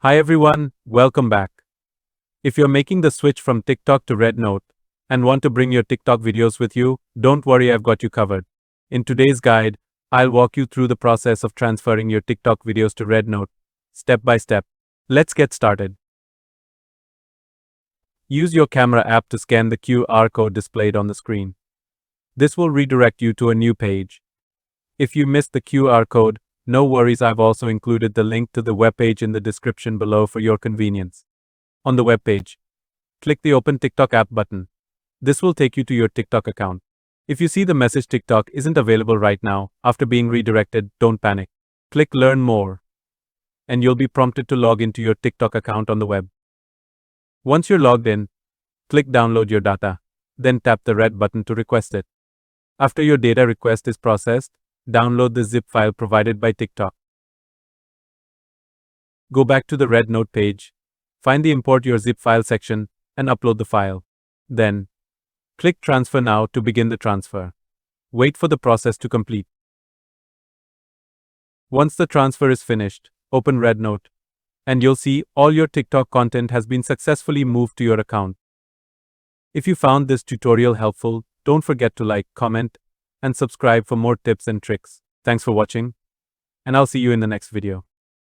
Hi everyone, welcome back. If you're making the switch from TikTok to Rednote and want to bring your TikTok videos with you, don't worry, I've got you covered. In today's guide, I'll walk you through the process of transferring your TikTok videos to Rednote, step by step. Let's get started. Use your camera app to scan the QR code displayed on the screen. This will redirect you to a new page. If you missed the QR code, no worries, I've also included the link to the webpage in the description below for your convenience. On the webpage, click the Open TikTok app button. This will take you to your TikTok account. If you see the message TikTok isn't available right now, after being redirected, don't panic. Click Learn More, and you'll be prompted to log into your TikTok account on the web. Once you're logged in, click Download your data, then tap the red button to request it. After your data request is processed, download the zip file provided by TikTok. Go back to the Rednote page, find the Import Your Zip File section, and upload the file. Then, click Transfer Now to begin the transfer. Wait for the process to complete. Once the transfer is finished, open Rednote, and you'll see all your TikTok content has been successfully moved to your account. If you found this tutorial helpful, don't forget to like, comment, and subscribe for more tips and tricks. Thanks for watching, and I'll see you in the next video.